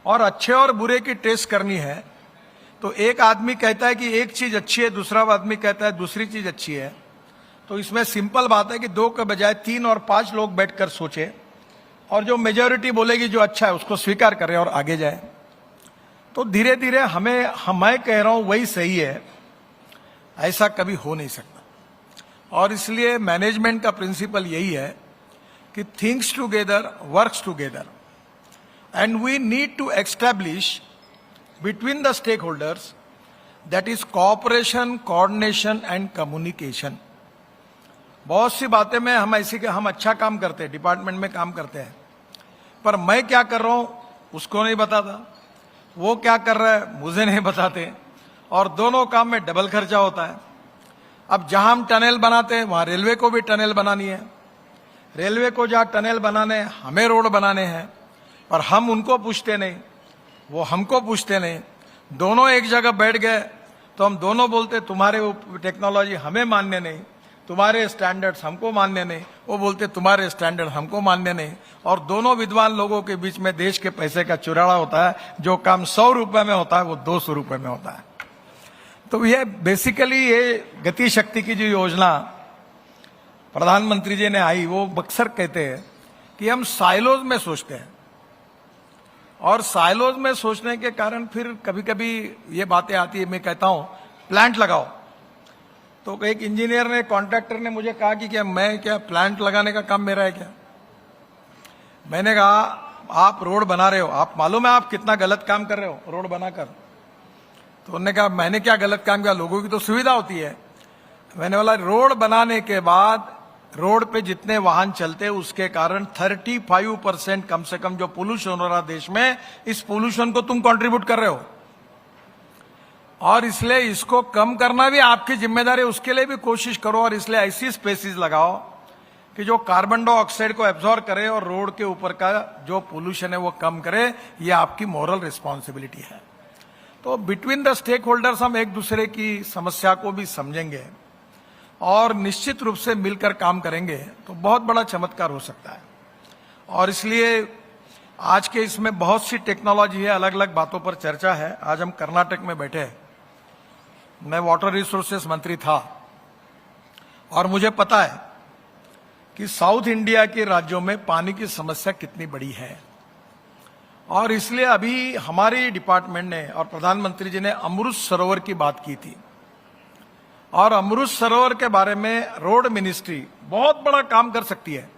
और अच्छे और बुरे की टेस्ट करनी है तो एक आदमी कहता है कि एक चीज अच्छी है, दूसरा आदमी कहता है दूसरी चीज अच्छी है। तो इसमें सिंपल बात है कि 2 के बजाय 3 और 5 लोग बैठकर सोचे और जो मेजॉरिटी बोलेगी जो अच्छा है उसको स्वीकार करें और आगे जाए। तो धीरे धीरे मैं कह रहा हूं वही सही है, ऐसा कभी हो नहीं सकता। और इसलिए मैनेजमेंट का प्रिंसिपल यही है कि things together works together and we need to establish between the stakeholders, that is cooperation, coordination and communication। बहुत सी बातें में हम ऐसी कि हम अच्छा काम करते हैं, डिपार्टमेंट में काम करते हैं, पर मैं क्या कर रहा हूं उसको नहीं बताता, वो क्या कर रहा है मुझे नहीं बताते, और दोनों काम में डबल खर्चा होता है। अब जहां हम टनल बनाते हैं वहां रेलवे को भी टनल बनानी है, रेलवे को जहां टनल बनाने हमें रोड बनाने हैं, पर हम उनको पूछते नहीं, वो हमको पूछते नहीं। दोनों एक जगह बैठ गए तो हम दोनों बोलते तुम्हारे टेक्नोलॉजी हमें मान्य नहीं, तुम्हारे स्टैंडर्ड्स हमको मान्य नहीं, वो बोलते तुम्हारे स्टैंडर्ड हमको मान्य नहीं, और दोनों विद्वान लोगों के बीच में देश के पैसे का चुराड़ा होता है। जो काम 100 रुपए में होता है वो 200 रुपए में होता है। तो ये बेसिकली ये गति शक्ति की जो योजना प्रधानमंत्री जी ने आई, वो अक्सर कहते हैं कि हम साइलोज में सोचते हैं, और साइलोज में सोचने के कारण फिर कभी कभी ये बातें आती है। मैं कहता हूं प्लांट लगाओ, तो एक इंजीनियर ने, कॉन्ट्रैक्टर ने मुझे कहा कि क्या प्लांट लगाने का काम मेरा है क्या? मैंने कहा आप रोड बना रहे हो, आप मालूम है आप कितना गलत काम कर रहे हो रोड बनाकर? तो उन्होंने कहा मैंने क्या गलत काम किया, लोगों की तो सुविधा होती है। मैंने बोला रोड बनाने के बाद रोड पे जितने वाहन चलते हैं उसके कारण 35% कम से कम जो पोल्यूशन हो रहा देश में, इस पोल्यूशन को तुम कंट्रीब्यूट कर रहे हो, और इसलिए इसको कम करना भी आपकी जिम्मेदारी है। उसके लिए भी कोशिश करो, और इसलिए ऐसी स्पेसीज लगाओ कि जो कार्बन डाइऑक्साइड को एब्जॉर्ब करे और रोड के ऊपर का जो पोल्यूशन है वो कम करे। ये आपकी मॉरल रिस्पॉन्सिबिलिटी है। तो बिटवीन द स्टेक होल्डर्स हम एक दूसरे की समस्या को भी समझेंगे और निश्चित रूप से मिलकर काम करेंगे तो बहुत बड़ा चमत्कार हो सकता है। और इसलिए आज के इसमें बहुत सी टेक्नोलॉजी है, अलग अलग बातों पर चर्चा है। आज हम कर्नाटक में बैठे हैं, मैं वाटर रिसोर्सेस मंत्री था, और मुझे पता है कि साउथ इंडिया के राज्यों में पानी की समस्या कितनी बड़ी है। और इसलिए अभी हमारी डिपार्टमेंट ने और प्रधानमंत्री जी ने अमृत सरोवर की बात की थी, और अमृत सरोवर के बारे में रोड मिनिस्ट्री बहुत बड़ा काम कर सकती है।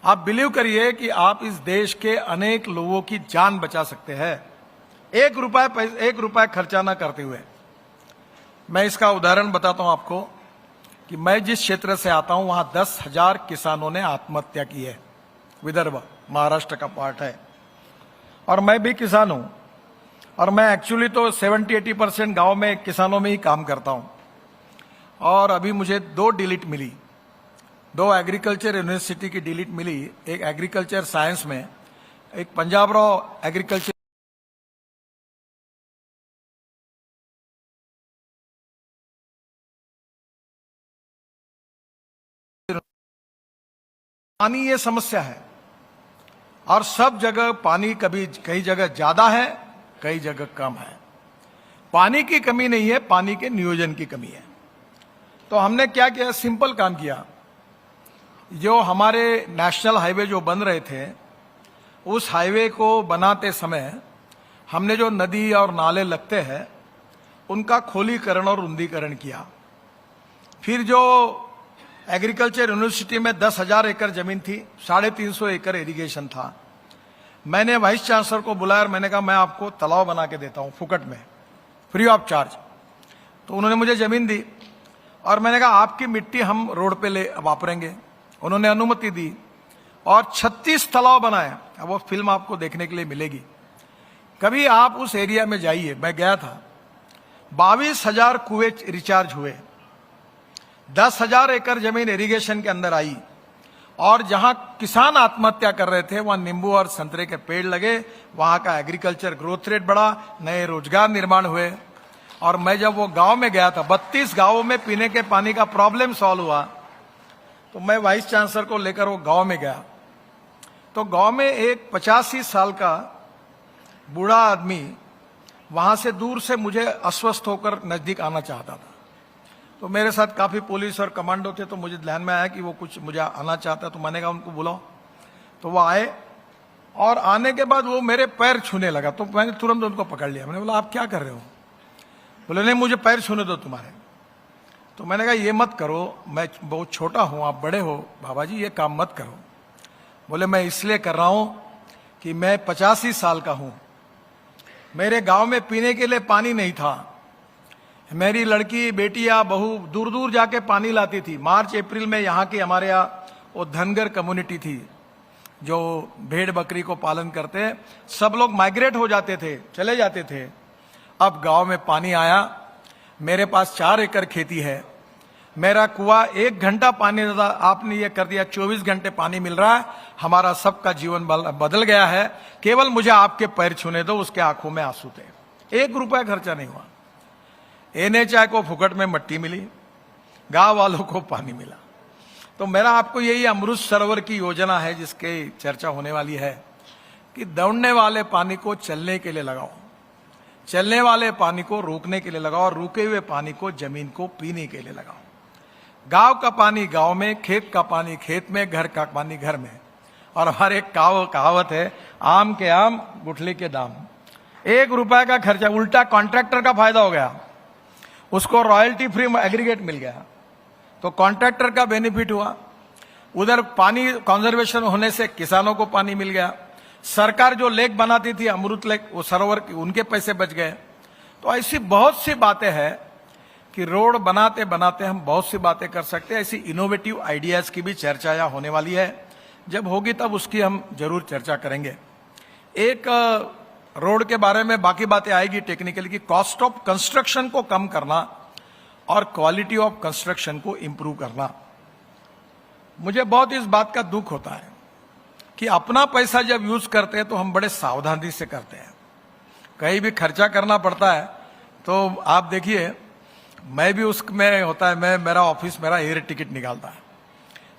आप बिलीव करिए कि आप इस देश के अनेक लोगों की जान बचा सकते हैं, 1 रुपया खर्चा ना करते हुए। मैं इसका उदाहरण बताता हूं आपको कि मैं जिस क्षेत्र से आता हूं वहां 10,000 किसानों ने आत्महत्या की है। विदर्भ महाराष्ट्र का पार्ट है, और मैं भी किसान हूं, और मैं एक्चुअली तो 70-80% गांव में किसानों में ही काम करता हूं। और अभी मुझे 2 डिलीट मिली, 2 एग्रीकल्चर यूनिवर्सिटी की डिलीट मिली, एक एग्रीकल्चर साइंस में, एक पंजाब राव एग्रीकल्चर। पानी ये समस्या है, और सब जगह पानी कई जगह ज्यादा है, कई जगह कम है। पानी की कमी नहीं है, पानी के नियोजन की कमी है। तो हमने क्या किया, सिंपल काम किया। जो हमारे नेशनल हाईवे जो बन रहे थे, उस हाईवे को बनाते समय हमने जो नदी और नाले लगते हैं उनका खोलीकरण और रुंदीकरण किया। फिर जो एग्रीकल्चर यूनिवर्सिटी में 10,000 एकड़ जमीन थी, 350 एकड़ इरिगेशन था, मैंने वाइस चांसलर को बुलाया और मैंने कहा मैं आपको तालाब बना के देता हूं फुकट में, फ्री ऑफ चार्ज। तो उन्होंने मुझे जमीन दी, और मैंने कहा आपकी मिट्टी हम रोड पे ले वापरेंगे। उन्होंने अनुमति दी, और 36 तालाब बनाए। अब वो फिल्म आपको देखने के लिए मिलेगी, कभी आप उस एरिया में जाइए। मैं गया था, 22,000 कुएं रिचार्ज हुए, 10,000 एकड़ जमीन इरिगेशन के अंदर आई, और जहां किसान आत्महत्या कर रहे थे वहां नींबू और संतरे के पेड़ लगे, वहां का एग्रीकल्चर ग्रोथ रेट बढ़ा, नए रोजगार निर्माण हुए। और मैं जब वो गांव में गया था, 32 गांवों में पीने के पानी का प्रॉब्लम सॉल्व हुआ, तो मैं वाइस चांसलर को लेकर वो गांव में गया। तो गांव में एक 85 साल का बूढ़ा आदमी वहां से दूर से मुझे अस्वस्थ होकर नजदीक आना चाहता था। तो मेरे साथ काफी पुलिस और कमांडो थे, तो मुझे ध्यान में आया कि वो कुछ मुझे आना चाहता है, तो मैंने कहा उनको बुलाओ। तो वो आए और आने के बाद वो मेरे पैर छूने लगा, तो मैंने तुरंत उनको पकड़ लिया। मैंने बोला आप क्या कर रहे हो? बोले नहीं मुझे पैर छूने दो तुम्हारे। तो मैंने कहा ये मत करो, मैं बहुत छोटा हूं, आप बड़े हो बाबा जी, ये काम मत करो। बोले मैं इसलिए कर रहा हूं कि मैं 85 साल का हूं, मेरे गांव में पीने के लिए पानी नहीं था। मेरी लड़की बेटियां बहू दूर दूर जाके पानी लाती थी। मार्च अप्रैल में यहाँ की हमारे यहाँ वो धनगर कम्युनिटी थी जो भेड़ बकरी को पालन करते हैं, सब लोग माइग्रेट हो जाते थे, चले जाते थे। अब गांव में पानी आया, मेरे पास 4 एकड़ खेती है, मेरा कुआं 1 घंटा पानी देता, आपने ये कर दिया 24 घंटे पानी मिल रहा है। हमारा सबका जीवन बदल गया है, केवल मुझे आपके पैर छूने दो। उसके आंखों में आंसू थे, 1 रुपया खर्चा नहीं हुआ। NHI को फुकट में मट्टी मिली, गांव वालों को पानी मिला। तो मेरा आपको यही अमृत सरोवर की योजना है जिसके चर्चा होने वाली है कि दौड़ने वाले पानी को चलने के लिए लगाओ, चलने वाले पानी को रोकने के लिए लगाओ, और रुके हुए पानी को जमीन को पीने के लिए लगाओ। गांव का पानी गांव में, खेत का पानी खेत में, घर का पानी घर में। और हमारे एक कहावत है, आम के आम गुठली के दाम। 1 रुपए का खर्चा, उल्टा कॉन्ट्रैक्टर का फायदा हो गया, उसको रॉयल्टी फ्री एग्रीगेट मिल गया, तो कॉन्ट्रैक्टर का बेनिफिट हुआ। उधर पानी कंजर्वेशन होने से किसानों को पानी मिल गया। सरकार जो लेक बनाती थी अमृत लेक, वो सरोवर उनके पैसे बच गए। तो ऐसी बहुत सी बातें हैं कि रोड बनाते बनाते हम बहुत सी बातें कर सकते हैं। ऐसी इनोवेटिव आइडियाज की भी चर्चा यहाँ होने वाली है, जब होगी तब उसकी हम जरूर चर्चा करेंगे। एक रोड के बारे में बाकी बातें आएगी टेक्निकली, कि कॉस्ट ऑफ कंस्ट्रक्शन को कम करना और क्वालिटी ऑफ कंस्ट्रक्शन को इंप्रूव करना। मुझे बहुत इस बात का दुख होता है कि अपना पैसा जब यूज करते हैं तो हम बड़े सावधानी से करते हैं। कहीं भी खर्चा करना पड़ता है तो आप देखिए, मैं भी उसमें होता है, मेरा ऑफिस मेरा एयर टिकट निकालता है,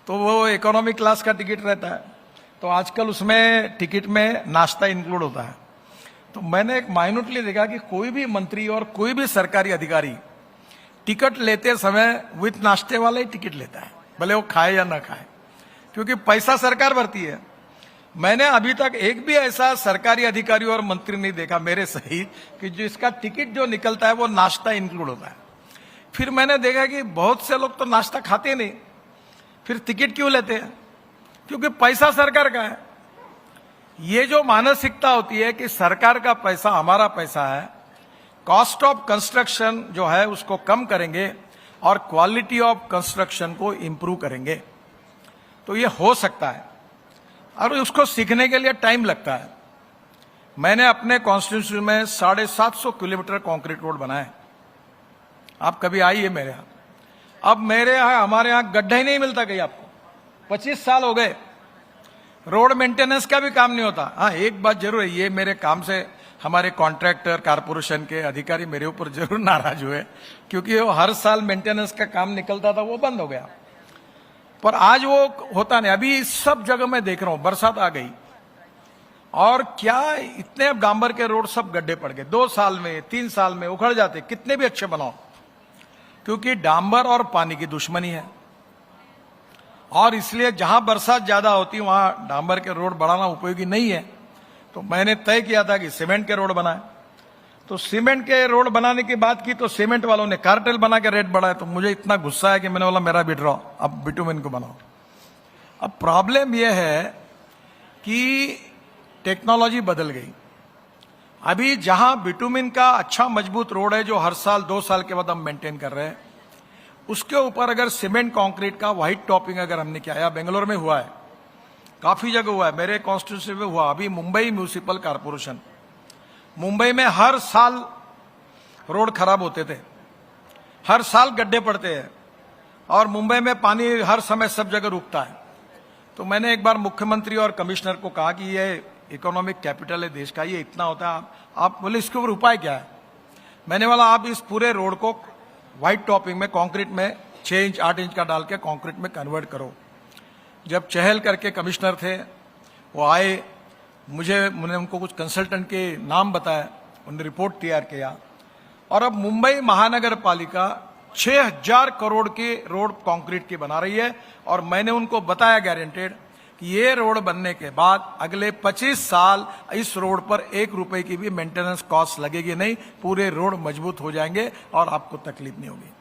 तो वो इकोनॉमी क्लास का टिकट रहता है, तो आजकल उसमें टिकट में नाश्ता इंक्लूड होता है। तो मैंने एक माइन्यूटली देखा कि कोई भी मंत्री और कोई भी सरकारी अधिकारी टिकट लेते समय विथ नाश्ते वाला ही टिकट लेता है, भले वो खाए या ना खाए, क्योंकि पैसा सरकार भरती है। मैंने अभी तक एक भी ऐसा सरकारी अधिकारी और मंत्री नहीं देखा मेरे सहित कि जिसका टिकट जो निकलता है वो नाश्ता इंक्लूड होता है। फिर मैंने देखा कि बहुत से लोग तो नाश्ता खाते नहीं, फिर टिकट क्यों लेते हैं? क्योंकि पैसा सरकार का है। ये जो मानसिकता होती है कि सरकार का पैसा हमारा पैसा है, कॉस्ट ऑफ कंस्ट्रक्शन जो है उसको कम करेंगे और क्वालिटी ऑफ कंस्ट्रक्शन को इंप्रूव करेंगे, तो ये हो सकता है। और उसको सीखने के लिए टाइम लगता है। मैंने अपने कॉन्स्टिट्यूंसी में 750 किलोमीटर कंक्रीट रोड बनाए। आप कभी आइए मेरे यहाँ, अब मेरे यहाँ हमारे यहाँ गड्ढा ही नहीं मिलता कहीं आपको। 25 साल हो गए, रोड मेंटेनेंस का भी काम नहीं होता। हाँ, एक बात जरूर है, ये मेरे काम से हमारे कॉन्ट्रैक्टर कारपोरेशन के अधिकारी मेरे ऊपर जरूर नाराज हुए, क्योंकि वो हर साल मेंटेनेंस का काम निकलता था, वो बंद हो गया। पर आज वो होता नहीं। अभी सब जगह मैं देख रहा हूं, बरसात आ गई और क्या इतने डांबर के रोड सब गड्ढे पड़ गए। 2 साल में 3 साल में उखड़ जाते, कितने भी अच्छे बनाओ, क्योंकि डांबर और पानी की दुश्मनी है। और इसलिए जहां बरसात ज्यादा होती वहां डांबर के रोड बढ़ाना उपयोगी नहीं है। तो मैंने तय किया था कि सीमेंट के रोड बनाए। तो सीमेंट के रोड बनाने की बात की तो सीमेंट वालों ने कार्टेल बना के रेट बढ़ाया। तो मुझे इतना गुस्सा है कि मैंने बोला मेरा विड्रॉ, अब बिटुमेन को बनाओ। अब प्रॉब्लम यह है कि टेक्नोलॉजी बदल गई। अभी जहां बिटुमेन का अच्छा मजबूत रोड है जो हर साल 2 साल के बाद हम मेंटेन कर रहे हैं, उसके ऊपर अगर सीमेंट कंक्रीट का व्हाइट टॉपिंग अगर हमने किया, या बेंगलोर में हुआ है, काफी जगह हुआ है, मेरे कॉन्स्टिट्यूंसी में हुआ। अभी मुंबई म्यूनिसिपल कारपोरेशन, मुंबई में हर साल रोड खराब होते थे, हर साल गड्ढे पड़ते हैं और मुंबई में पानी हर समय सब जगह रुकता है। तो मैंने एक बार मुख्यमंत्री और कमिश्नर को कहा कि ये इकोनॉमिक कैपिटल है देश का, ये इतना होता है, आप बोले इसके ऊपर उपाय क्या है? मैंने बोला आप इस पूरे रोड को व्हाइट टॉपिंग में कंक्रीट में 6 इंच 8 इंच का डाल के कंक्रीट में कन्वर्ट करो। जब चहल करके कमिश्नर थे, वो आए, मैंने उनको कुछ कंसल्टेंट के नाम बताया, उन्होंने रिपोर्ट तैयार किया और अब मुंबई महानगर पालिका 6000 करोड़ की रोड कंक्रीट की बना रही है। और मैंने उनको बताया गारंटेड कि ये रोड बनने के बाद अगले 25 साल इस रोड पर 1 रुपए की भी मेंटेनेंस कॉस्ट लगेगी नहीं, पूरे रोड मजबूत हो जाएंगे और आपको तकलीफ नहीं होगी।